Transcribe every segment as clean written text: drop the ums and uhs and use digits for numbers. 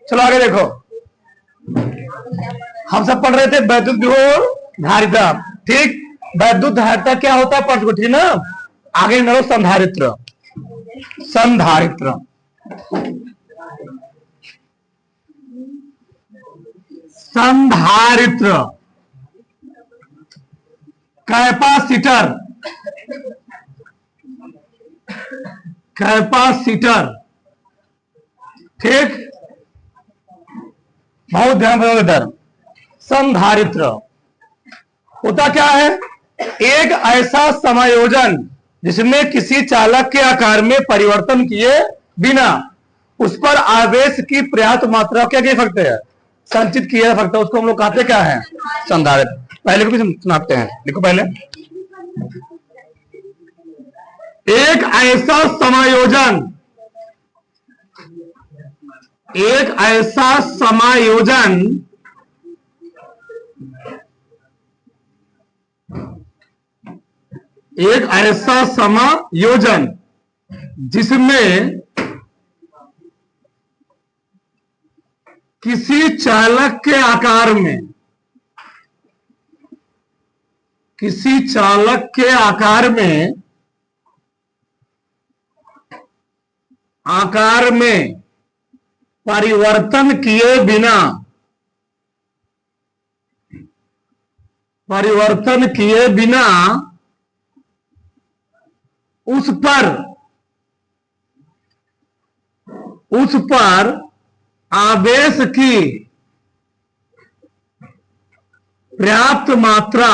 चलो आगे देखो, हम सब पढ़ रहे थे वैद्युत विभव धारिता। ठीक, वैद्युत धारिता क्या होता है पढ़ चुके, ठीक ना। आगे नरो संधारित्र। संधारित्र संधारित्र कैपेसिटर, कैपेसिटर। ठीक, बहुत ध्यान रखो इधर। संधारित्र होता क्या है, एक ऐसा समायोजन जिसमें किसी चालक के आकार में परिवर्तन किए बिना उस पर आवेश की पर्याप्त मात्रा क्या कह सकते हैं, संचित किया जा सकता है, उसको हम लोग कहते क्या है, संधारित्र। पहले भी सुनाते हैं, देखो पहले। एक ऐसा समायोजन, एक ऐसा समायोजन एक ऐसा समायोजन जिसमें किसी चालक के आकार में, किसी चालक के आकार में परिवर्तन किए बिना, परिवर्तन किए बिना उस पर आवेश की पर्याप्त मात्रा,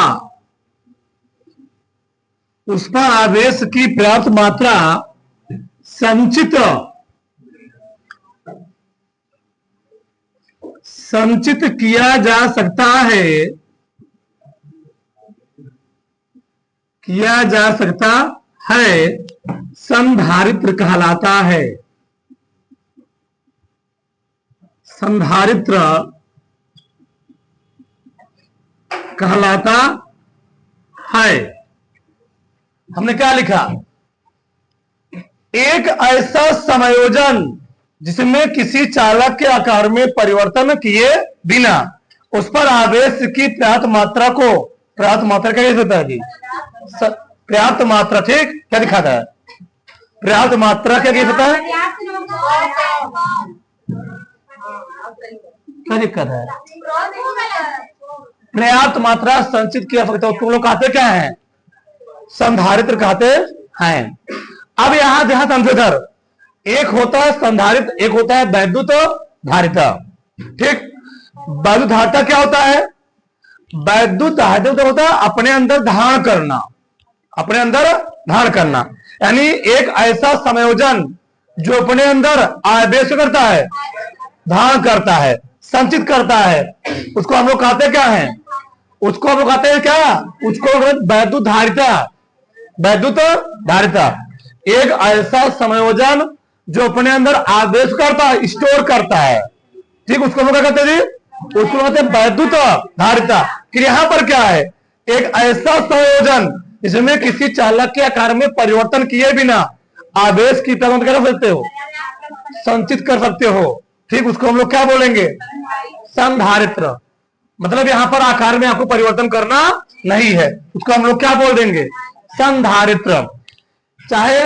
उस पर आवेश की पर्याप्त मात्रा संचित किया जा सकता है, किया जा सकता है, संधारित्र कहलाता है। संधारित्र कहलाता है। हमने क्या लिखा, एक ऐसा समायोजन जिसमें किसी चालक के आकार में परिवर्तन किए बिना उस पर आवेश की पर्याप्त मात्रा को, पर्याप्त मात्रा क्या होता है जी, पर्याप्त मात्रा। ठीक, क्या दिखाता है, पर्याप्त मात्रा क्या कहता है, क्या दिक्कत है, पर्याप्त मात्रा संचित किया सकता है, तुम लोग कहते क्या है, संधारित्र कहते हैं। अब यहां ध्यान समझो इधर, एक होता है संधारित्र, एक होता है वैद्युत धारिता। ठीक, वैद्युत धारिता क्या होता है, वैद्युत धारिता होता है अपने अंदर धारण करना, अपने अंदर धारण करना, यानी एक ऐसा संयोजन जो अपने अंदर आवेश करता है, धारण करता है, संचित करता है, उसको हम लोग कहते क्या है, उसको हम लोग कहते हैं क्या, उसको वैद्युत धारिता। वैद्युत धारिता एक ऐसा संयोजन जो अपने अंदर आवेश करता है, स्टोर करता है। ठीक, उसको हम क्या कहते हैं जी, उसको कहते हैं वैद्युत धारिता। फिर यहां पर क्या है, एक ऐसा संयोजन जिसमें किसी चालक के आकार में परिवर्तन किए बिना आवेश की तरह कर सकते हो, संचित कर सकते हो। ठीक, उसको हम लोग क्या बोलेंगे, संधारित्र। मतलब यहां पर आकार में आपको परिवर्तन करना नहीं है, उसको हम लोग क्या बोल देंगे, संधारित्र। चाहे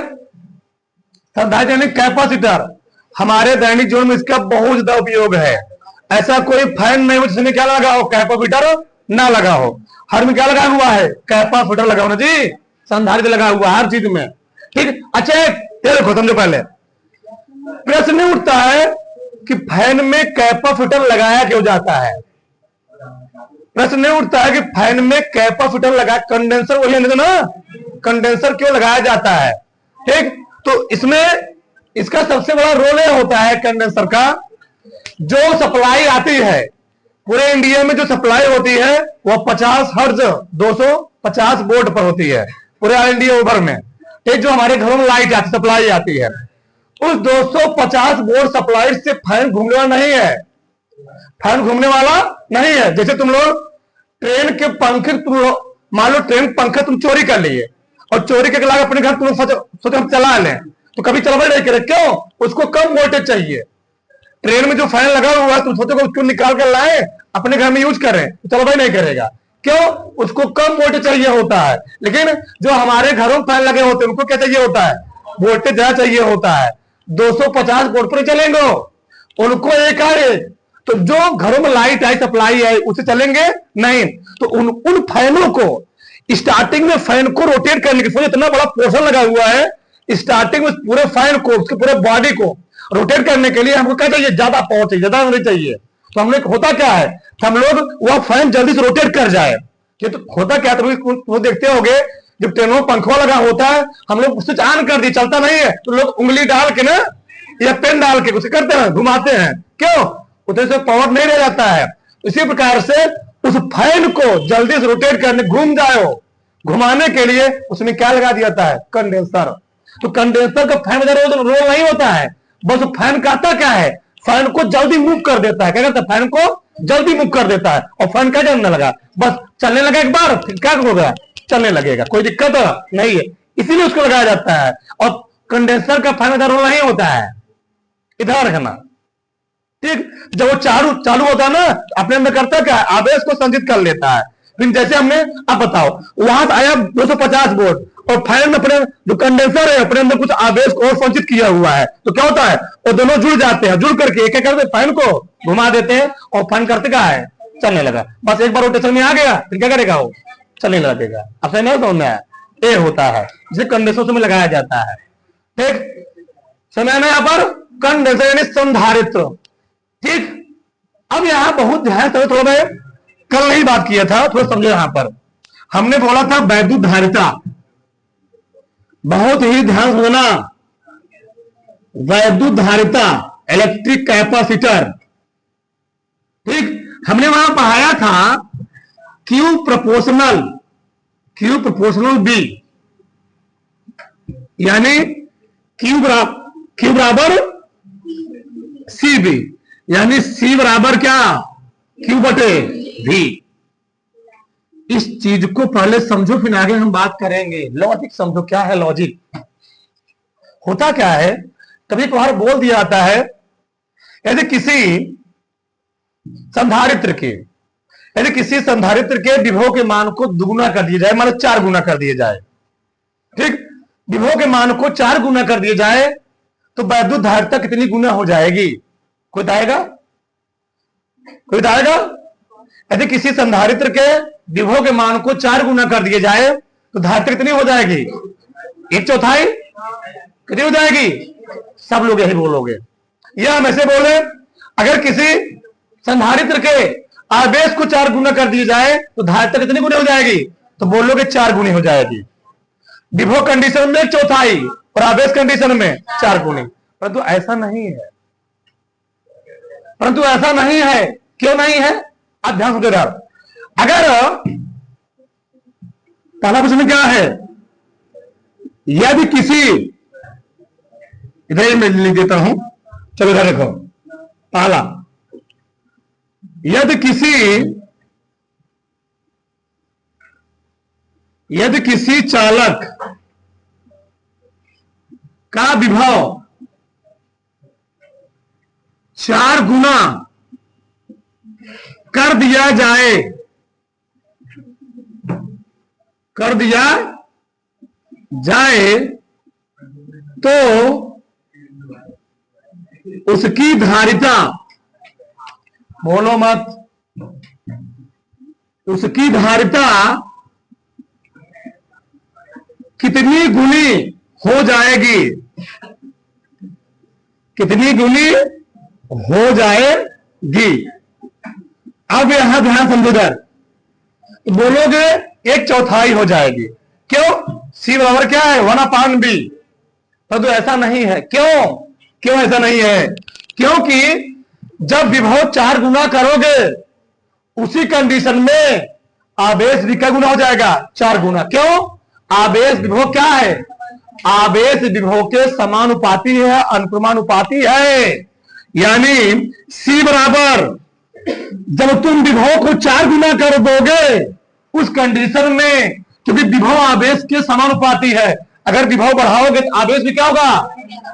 संधारित्र यानी कैपेसिटर, हमारे दैनिक जीवन में इसका बहुत ज्यादा उपयोग है। ऐसा कोई फैन नहीं हो जिसमें क्या लगा हो, कैपेसिटर ना लगा हो। हर में क्या लगा हुआ है, कैपेसिटर लगा हुआ जी, संधारित्र लगा हुआ हर चीज में। ठीक, अच्छा ये देखो समझो, पहले प्रश्न उठता है कि फैन में कैपेसिटर लगाया क्यों जाता है। प्रश्न उठता है कि फैन में कैपेसिटर लगा, कंडेंसर वही है ना, कंडेंसर क्यों लगाया जाता है। ठीक, तो इसमें इसका सबसे बड़ा रोल यह होता है कंडेंसर का, जो सप्लाई आती है पूरे इंडिया में, जो सप्लाई होती है वह 50 हर्ट्ज 250 वोल्ट पर होती है पूरे इंडिया ओवर में। ठीक, जो हमारे घरों में लाइट आती, सप्लाई आती है, उस 250 वोल्ट सप्लाई से फैन घूमने वाला नहीं है, फैन घूमने वाला नहीं है। जैसे तुम लोग ट्रेन के पंखे, तुम लोग मान लो ट्रेन पंखे तुम चोरी कर लिए और चोरी करके लाके अपने घर तुम सोचो हम चला लें, तो कभी चलवा नहीं करे, क्यों, उसको कम वोल्टेज चाहिए, ट्रेन में जो फैन लगा हुआ है तुम सोचो उसको निकाल कर लाए अपने घर में यूज करें, चलो भाई नहीं करेगा। क्यों? उसको कम वोल्टेज चाहिए होता है। लेकिन जो हमारे घरों में फैन लगे होते हैं उनको क्या चाहिए होता है? वोल्टेज ज्यादा चाहिए होता है। 250 वोल्ट पर चलेंगे उनको एक कार्य। तो जो घरों में लाइट आई सप्लाई है उसे चलेंगे नहीं। तो उन फैनों को स्टार्टिंग में फैन को रोटेट करने के लिए इतना बड़ा पोर्शन लगा हुआ है, स्टार्टिंग में पूरे फैन को उसके पूरे बॉडी को रोटेट करने के लिए हमको क्या चाहिए? ज्यादा पावर चाहिए, ज्यादा एनर्जी चाहिए। तो हम लोग होता क्या है, हम लोग वह फैन जल्दी से रोटेट कर जाए। ये तो होता क्या है, तो देखते होगे जब ट्रेनों में पंखा लगा होता है हम लोग स्विच ऑन कर दिए, चलता नहीं है तो लोग उंगली डाल के ना या पेन डाल के उसे करते हैं, घुमाते हैं। क्यों? उतने से पावर नहीं रह जाता है। इसी प्रकार से उस फैन को जल्दी से रोटेट करने, घूम जाए, घुमाने के लिए उसमें क्या लगा दिया जाता है? कंडेंसर। तो कंडेंसर का फैन में रोल नहीं होता है, बस फैन करता क्या है? फैन को जल्दी मूव कर देता है। क्या करता है? फैन को जल्दी मूव कर देता है और फैन क्या चलने लगा? बस चलने लगा एक बार, फिर क्या होगा? चलने लगेगा, कोई दिक्कत नहीं है। इसीलिए उसको लगाया जाता है। और कंडेंसर का फैन का रोल नहीं होता है, इधर रखना, ठीक। जब वो चालू होता है ना, अपने अंदर करता क्या है? आवेश को संचित कर लेता है। फिर जैसे हमने, अब बताओ, वहां से आया 250 वोल्ट और फैन में अपने जो कंडेंसर है अपने अंदर कुछ आवेश को और संचित किया हुआ है, तो क्या होता है? वो दोनों जुड़ जाते हैं। जुड़ करके क्या करते हैं? फैन को घुमा देते हैं और फैन करते क्या है? चलने लगा। बस एक बार रोटेशन में आ गया फिर क्या करेगा? वो चलने लगेगा। अब सही नहीं समझ में आया? ये होता है जिसे कंडेंसर में लगाया जाता है, ठीक। समय में यहां पर कंडेंसर यानी संधारित्र, ठीक। अब यहां बहुत ध्यान से थोड़ा, मैं कल नहीं बात किया था, थोड़ा समझो। यहां पर हमने बोला था वैद्युत धारिता, बहुत ही ध्यान समझना। वैद्युत धारिता, इलेक्ट्रिक कैपेसिटर, ठीक। हमने वहां पढ़ाया था Q प्रोपोर्शनल B, यानी Q बराबर CB, यानी C बराबर क्या? Q बटे V। इस चीज को पहले समझो फिर आगे हम बात करेंगे। लॉजिक समझो, क्या है लॉजिक? होता क्या है, कभी कभार बोल दिया जाता है यदि किसी संधारित्र के विभव के मान को दुगुना कर दिया जाए, मतलब 4 गुना कर दिया जाए, ठीक। विभव के मान को 4 गुना कर दिया जाए तो वैद्युत धारिता कितनी गुना हो जाएगी? कोई बताएगा? यदि किसी संधारित्र के विभव के मान को 4 गुना कर दिया जाए तो धारिता कितनी हो जाएगी? 1/4 कितनी हो जाएगी? सब लोग यही बोलोगे। या हम ऐसे बोले, अगर किसी संधारित्र के आवेश को 4 गुना कर दिया जाए तो धारिता कितनी गुनी हो जाएगी? तो बोलोगे 4 गुनी हो जाएगी। विभव कंडीशन में 1/4 और आवेश कंडीशन में 4 गुनी। परंतु ऐसा नहीं है, क्यों नहीं है? आप ध्यान से, अगर पहला प्रश्न क्या है? यदि किसी, इधर मैं लिख देता हूं, चलो इधर देखो। पहला, यदि किसी चालक का विभव 4 गुना कर दिया जाए तो उसकी धारिता, बोलो मत, उसकी धारिता कितनी गुनी हो जाएगी? कितनी गुनी हो जाएगी? अब यहां ध्यान समझो, बोलोगे 1/4 हो जाएगी। क्यों? C बराबर क्या है? 1/B। तो ऐसा नहीं है। क्यों ऐसा नहीं है? क्योंकि जब विभव 4 गुना करोगे उसी कंडीशन में आवेश भी क्या गुना हो जाएगा? 4 गुना। क्यों? आवेश विभव क्या है? आवेश विभव के समानुपाती है, अनुक्रमानुपाती है। यानी C बराबर, जब तुम विभव को 4 गुना कर दोगे उस कंडीशन में, क्योंकि विभव आवेश के समानुपाती है, अगर विभव बढ़ाओगे तो आवेश भी क्या होगा?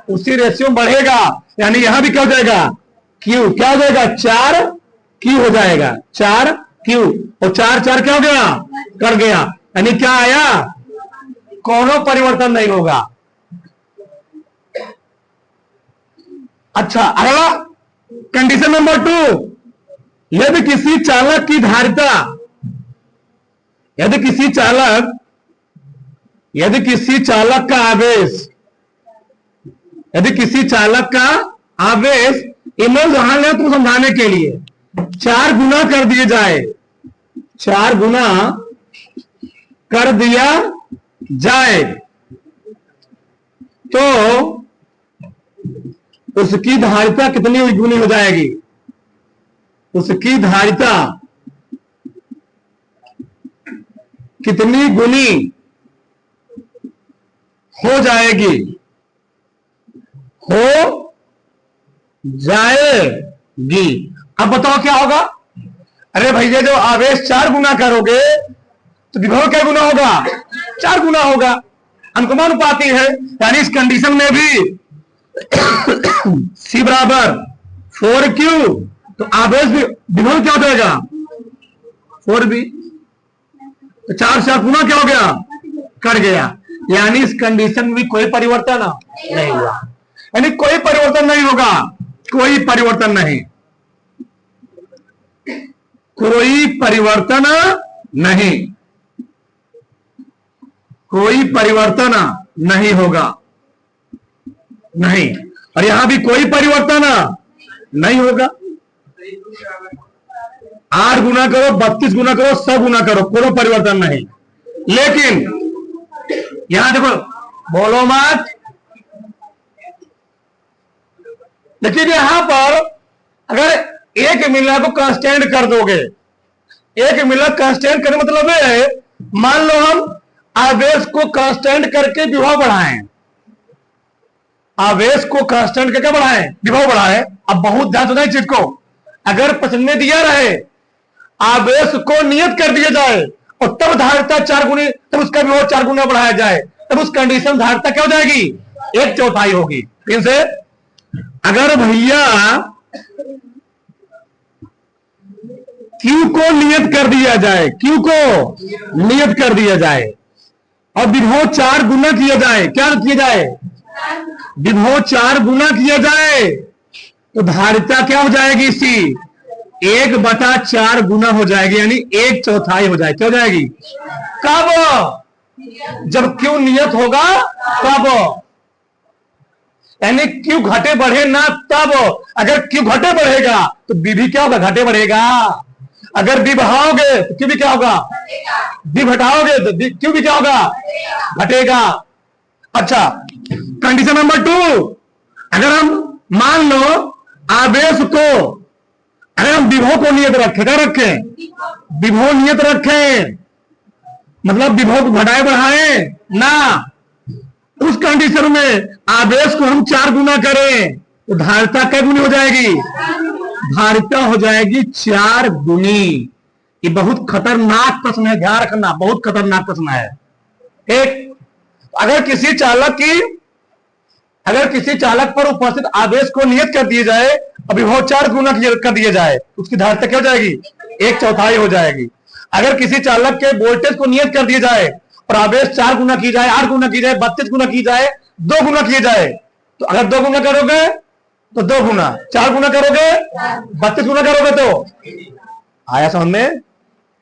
उसी रेशियो में बढ़ेगा। यानी यहां भी क्या हो जाएगा? क्यू क्या हो जाएगा, 4 क्यू हो जाएगा, 4 क्यू, और 4 4 क्या हो गया, कर गया, यानी क्या आया, कोनो परिवर्तन नहीं होगा। अच्छा अगला कंडीशन नंबर 2, यदि किसी चालक की धारिता, यदि किसी चालक का आवेश, यदि किसी चालक का आवेश इमेज ध्यान है तुम समझाने के लिए 4 गुना कर दिए जाए, 4 गुना कर दिया जाए, तो उसकी धारिता कितनी गुनी हो जाएगी, उसकी धारिता कितनी गुनी हो जाएगी, हो जाएगी। अब बताओ क्या होगा, अरे भैया जो आवेश 4 गुना करोगे तो विभव क्या गुना होगा, 4 गुना होगा, अनुपाती है, यानी इस कंडीशन में भी C बराबर 4Q, तो आवेश भी विभव क्या हो जाएगा 4B, तो 4 से गुना क्या हो गया, कट गया, यानी इस कंडीशन में कोई परिवर्तन नहीं हुआ, यानी कोई परिवर्तन नहीं होगा, कोई परिवर्तन नहीं, कोई परिवर्तन नहीं, कोई परिवर्तन नहीं होगा, नहीं, और यहां भी कोई परिवर्तन नहीं होगा। 8 गुना करो, 32 गुना करो, 100 गुना करो, कोई परिवर्तन नहीं। लेकिन यहां देखो, बोलो मत, लेकिन यहां पर अगर 1 मिनट को कांस्टेंट कर दोगे, 1 मिनट कांस्टेंट करने मतलब है, मान लो हम आवेश को कांस्टेंट करके विभव बढ़ाएं, आवेश को कांस्टेंट करके बढ़ाएं, विभव बढ़ाएं। अब बहुत ध्यान से चीज को, अगर प्रश्न में दिया रहे आवेश को नियत कर दिया जाए और तब धारिता 4 गुनी, तब उसका विभव 4 गुना बढ़ाया जाए, तब उस कंडीशन धारिता क्या हो जाएगी, 1/4 होगी। इनसे अगर भैया Q को नियत कर दिया जाए, Q को नियत कर दिया जाए और विभव 4 गुना किया जाए, क्या किया जाए, विभव 4 गुना किया जाए, तो धारिता क्या हो जाएगी, C 1/4 गुना हो जाएगी, यानी 1/4 हो जाएगी, क्या हो जाएगी, कब, जब Q नियत होगा तब, यानी Q घटे बढ़े ना तब, अगर Q घटे बढ़ेगा तो B भी क्या होगा, घटे बढ़ेगा, अगर B बढ़ाओगे तो Q भी क्या होगा, B घटाओगे तो Q भी क्या होगा, घटेगा। अच्छा कंडीशन नंबर 2, अगर हम मान लो आवेश को, अगर हम विभव को नियत रखें, क्या रखें, विभव नियत रखें, मतलब विभव को घटाए बढ़ाए ना, उस कंडीशन में आवेश को हम 4 गुना करें तो धारिता क्या गुनी हो जाएगी, धारिता हो जाएगी 4 गुनी। ये बहुत खतरनाक प्रश्न है, ध्यान रखना, बहुत खतरनाक प्रश्न है। एक, अगर किसी चालक पर उपस्थित आवेश को नियत कर दिए जाए और विभव 4 गुना कर दिया जाए, उसकी धारिता क्या हो जाएगी, 1/4 हो जाएगी। अगर किसी चालक के वोल्टेज को नियत कर दिया जाए और आवेश 4 गुना की जाए, 8 गुना की जाए, 32 गुना की जाए, 2 गुना किए जाए, तो अगर 2 गुना करोगे तो 2 गुना, 4 गुना करोगे, 32 गुना करोगे तो आया समझ में।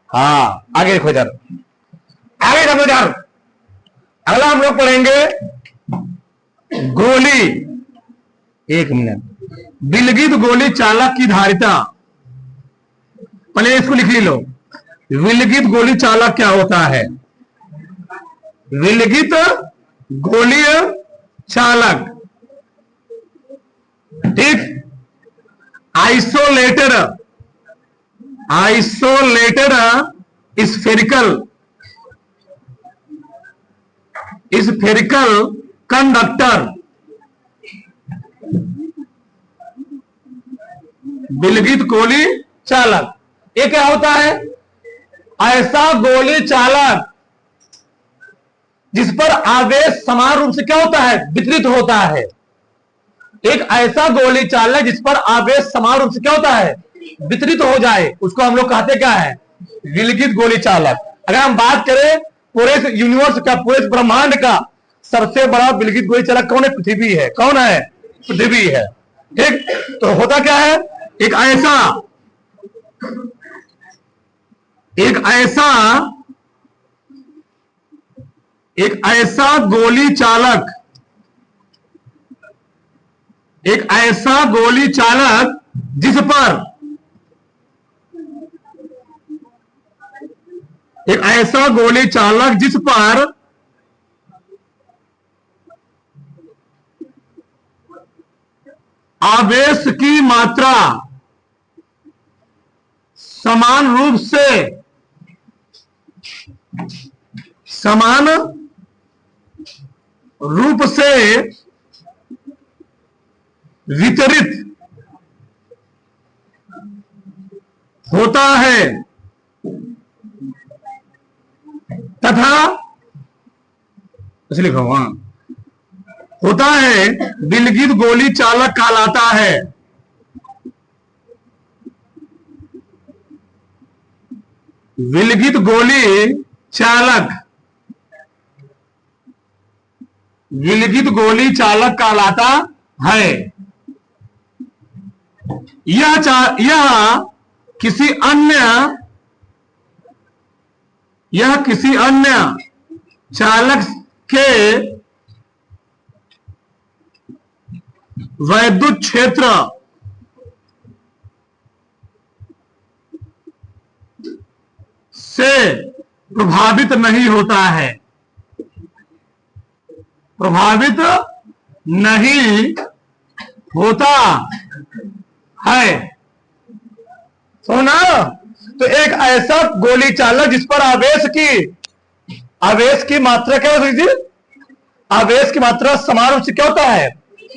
हाँ आगे देखो इधर, आगे समझो इधर, अगला हम लोग पढ़ेंगे गोली, 1 मिनट, विलगित गोली चालक की धारिता, पहले इसको लिख लो, विलगित गोली चालक क्या होता है, विलगित गोलीय चालक, ठीक, आइसोलेटेड स्फेरिकल कंडक्टर, विलगित गोली चालक, ये क्या होता है, ऐसा गोली चालक जिस पर आवेश समान रूप से क्या होता है, वितरित होता है, एक ऐसा गोली चालक जिस पर आवेश समान रूप से क्या होता है, वितरित हो जाए, उसको हम लोग कहते क्या है, विलगित गोली चालक। अगर हम बात करें पूरे यूनिवर्स का, पूरे ब्रह्मांड का सबसे बड़ा विलगित गोली चालक कौन है, पृथ्वी है। कौन है, पृथ्वी है। ठीक, तो होता क्या है, एक ऐसा गोली चालक, एक ऐसा गोली चालक जिस पर, एक ऐसा गोली चालक जिस पर आवेश की मात्रा समान रूप से वितरित होता है तथा, इसलिए लिखो, हाँ, होता है, विलगित गोली चालक कहलाता है। विलगित गोली चालक, विलगित गोली चालक कहलाता है। यह किसी अन्य चालक के वैद्युत क्षेत्र से प्रभावित नहीं होता है, प्रभावित नहीं होता है। सुना, तो एक ऐसा गोली चालक जिस पर आवेश की मात्रा क्या होती है, आवेश की मात्रा समान रूप से क्या होता है,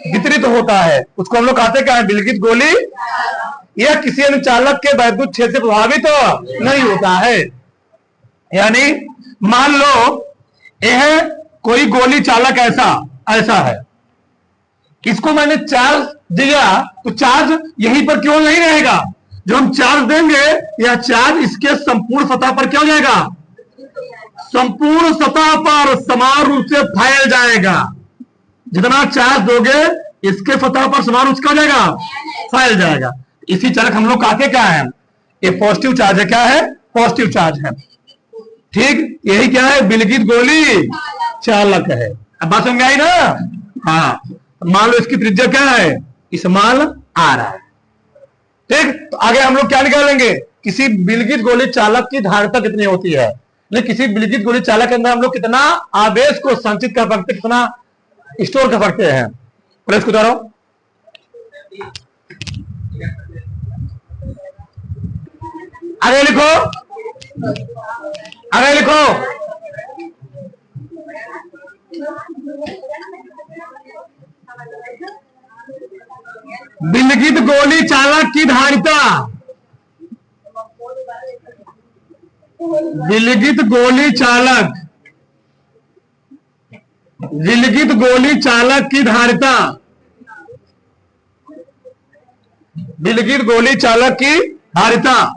वितरित होता है, उसको हम लोग कहते क्या है, विलगित गोली। यह किसी अन्य चालक के वैद्युत क्षेत्र से प्रभावित नहीं होता है। यानी मान लो यह कोई गोली चालक ऐसा है, इसको मैंने चार्ज दिया, तो चार्ज यहीं पर क्यों नहीं रहेगा, जो हम चार्ज देंगे यह चार्ज इसके संपूर्ण सतह पर क्या हो जाएगा, संपूर्ण सतह पर समान रूप से फैल जाएगा। जितना चार्ज दोगे इसके सतह पर समान रूप से क्या हो जाएगा, फैल जाएगा। इसी चालक हम लोग कहते क्या है, ये पॉजिटिव चार्ज है। क्या है, पॉजिटिव चार्ज है। ठीक, यही क्या है, विलगित गोली चालक है। अब बात समझ में आई ना। हाँ, मान लो इसकी त्रिज्या क्या है, स्मॉल आर है। ठीक, तो आगे हम लोग क्या निकालेंगे, किसी विलगित गोली चालक की धारिता कितनी होती है, लेकिन किसी विलगित गोली चालक के अंदर हम लोग कितना आवेश को संचित कर सकते, कितना स्टोर कर सकते हैं। प्रेस को उतारो, आगे लिखो, आगे लिखो। विलगित गोली चालक की धारिता, विलगित गोली चालक, विलगित गोली चालक की धारिता, विलगित गोली चालक की धारिता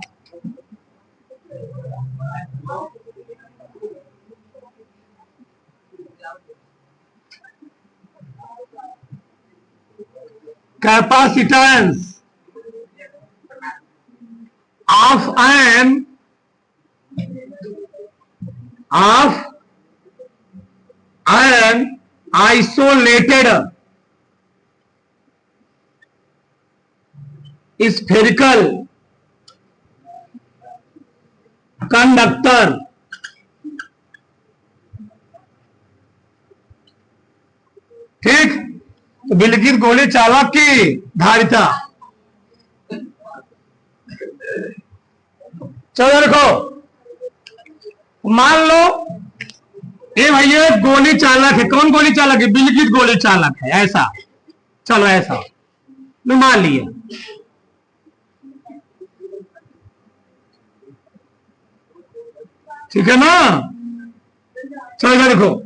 capacitance of an isolated spherical conductor. ठीक, तो विलगित गोली चालक की धारिता, चलो देखो, मान लो ये भैया गोली चालक है। कौन गोली चालक है, विलगित गोली चालक है, ऐसा। चलो ऐसा मान लिया। ठीक है ना। चलो देखो,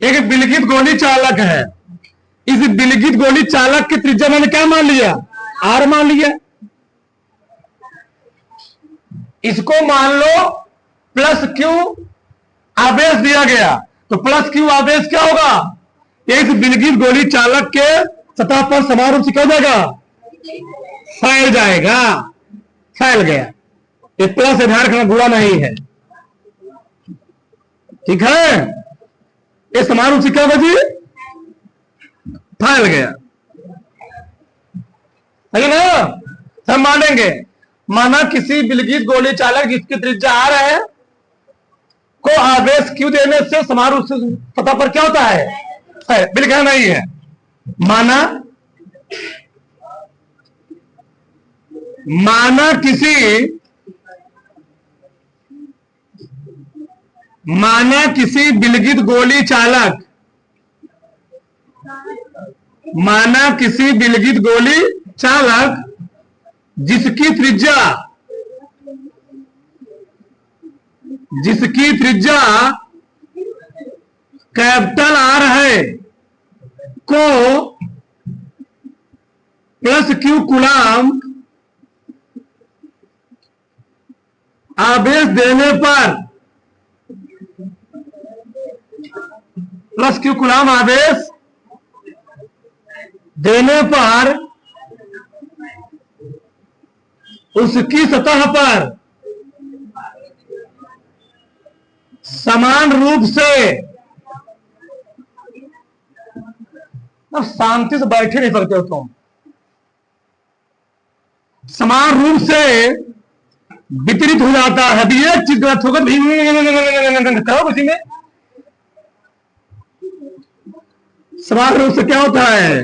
एक विलगित गोली चालक है, इस विलगित गोली चालक की त्रिज्या मैंने क्या मान लिया, आर मान लिया। इसको मान लो प्लस क्यू आवेश दिया गया, तो प्लस क्यू आवेश क्या होगा, इस विलगित गोली चालक के सतह पर समान रूप से क्या हो जाएगा, फैल जाएगा, फैल गया। ये प्लस ध्यान रखना, बुरा नहीं है, ठीक है। ये समान रूप से क्या होगा जी, फैल गया, है ना। हम मानेंगे, माना किसी विलगित गोली चालक जिसकी त्रिज्या आर है को आवेश क्यू देने से समान रूप से सतह पर क्या होता है, बिल्कुल नहीं है। माना किसी विलगित गोली चालक, माना किसी विलगित गोली चालक जिसकी त्रिज्या कैपिटल आर है को प्लस क्यू कूलाम आवेश देने पर, प्लस क्यू कूलाम आवेश देने पर उसकी सतह पर समान रूप से, अब शांति से बैठे नहीं सकते हो तुम, समान रूप से वितरित हो जाता है। अभी एक चीज गलत होगा कहो किसी में, समान रूप से क्या होता है,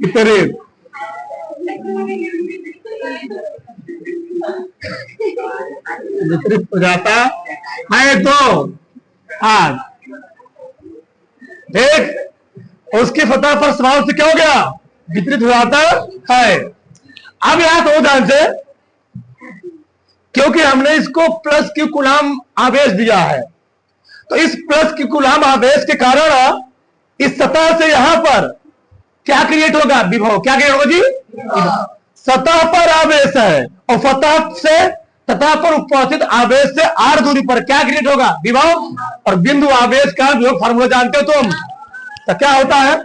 वितरित। वितरित हो जाता है, तो आज देख उसकी सतह पर समान रूप से क्या हो गया, वितरित हो जाता है। अब यहां तो ध्यान से, क्योंकि हमने इसको प्लस क्यू कूलाम आवेश दिया है, तो इस प्लस क्यू कूलाम आवेश के कारण इस सतह से यहां पर क्या क्रिएट होगा, विभव क्या क्रिएट होगा जी, सतह पर आवेश है और सतह पर उपस्थित आवेश से आर दूरी पर क्या क्रिएट होगा, विभव। और बिंदु आवेश का जो फॉर्मूला जानते हो तुम, तो क्या होता है,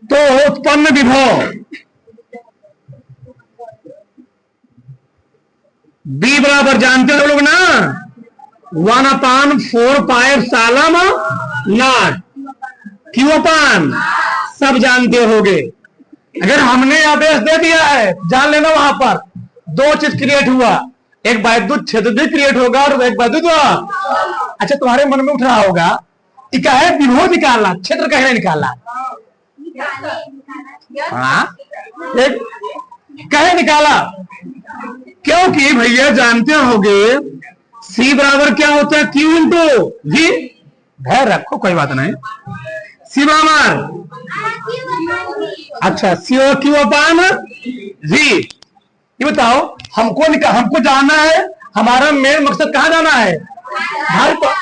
तो उत्पन्न विभव बी बराबर जानते हो लोग ना, 1/4 पाई एप्सिलॉन नॉट, क्यू अपान सब जानते होगे। अगर हमने आवेश दे दिया है, जान लेना वहां पर दो चीज क्रिएट हुआ, एक वैद्युत क्षेत्र भी क्रिएट होगा और एक वैद्युत। अच्छा तुम्हारे मन में उठ रहा होगा कि क्या है, विभव निकालना, क्षेत्र कहे निकालना, हाँ कहे निकाला, क्योंकि भैया जानते होगे सी बराबर क्या होता है, क्यू इंटू जी, धैर्य रखो कोई बात नहीं, सी बराबर, अच्छा सी क्यू अपान जी। ये बताओ हमको जाना है, हमारा मेन मकसद कहां जाना है, धारिता।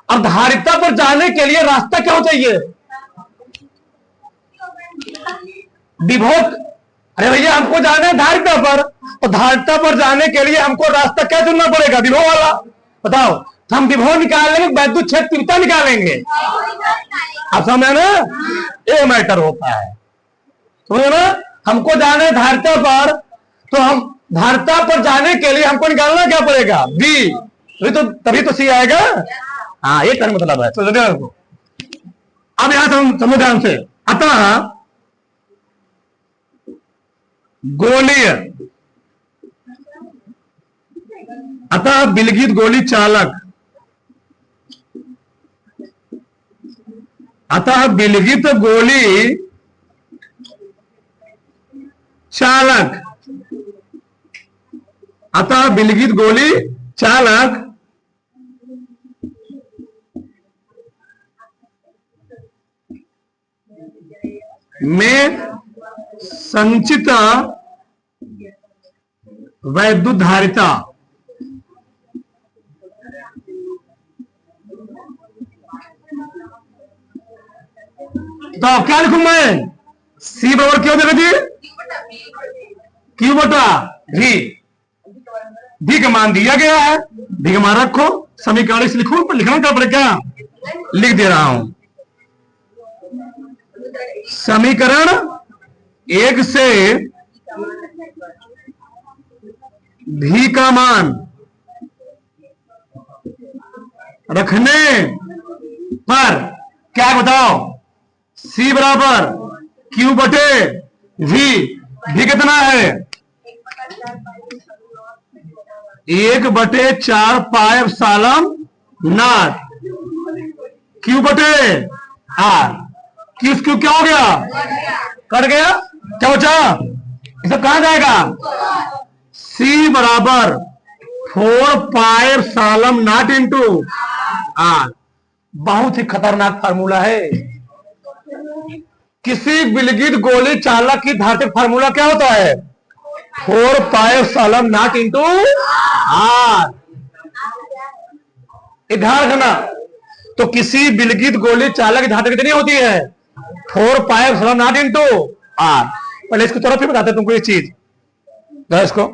और धारिता पर जाने के लिए रास्ता क्या हो चाहिए, विभव। अरे भैया हमको जाना है धारिता पर, और धारिता पर जाने के लिए हमको रास्ता क्या चुनना पड़ेगा, विभव वाला। बताओ, तो हम विभव निकालेंगे, वैद्युत क्षेत्र तीव्रता निकालेंगे, आप समझ ना, ये मैटर होता है, समझो ना। हमको जाना है धारिता पर, तो हम धारिता पर जाने के लिए हमको निकालना क्या पड़ेगा, बी, तभी तो सी आएगा। हाँ ये कहने मतलब है, तो अब यहां हम समझ ध्यान से, अतः गोलीय, अतः विलगित गोली चालक, अतः विलगित गोली चालक, अतः विलगित गोली चालक में संचित वैद्युत धारिता, तो अब क्या लिखूं मैं? सी बराबर क्या हो जाएगा जी? क्यू बटा वी। वी का मान दिया गया है, वी का मान रखो, समीकरण से लिखो, पर लिखना क्या पड़ेगा? लिख दे रहा हूं। समीकरण 1 से भी का मान रखने पर क्या बताओ? सी बराबर क्यू बटे वी। भी कितना है? 1/4 पाई एप्सिलॉन नॉट क्यू बटे आर। क्यू क्यू क्या हो गया? कट गया। क्या बचा? इसे कहा जाएगा? सी बराबर 4 pi epsilon naught into R. बहुत ही खतरनाक फार्मूला है। किसी विलगित गोली चालक की धारित्र फार्मूला क्या होता है? 4 pi epsilon naught into r. ध्यान रखना। तो किसी विलगित गोली चालक की धारित्र कितनी होती है? 4 pi epsilon naught into r. पहले इसको थोड़ा फिर बताते हैं तुमको ये चीज, इसको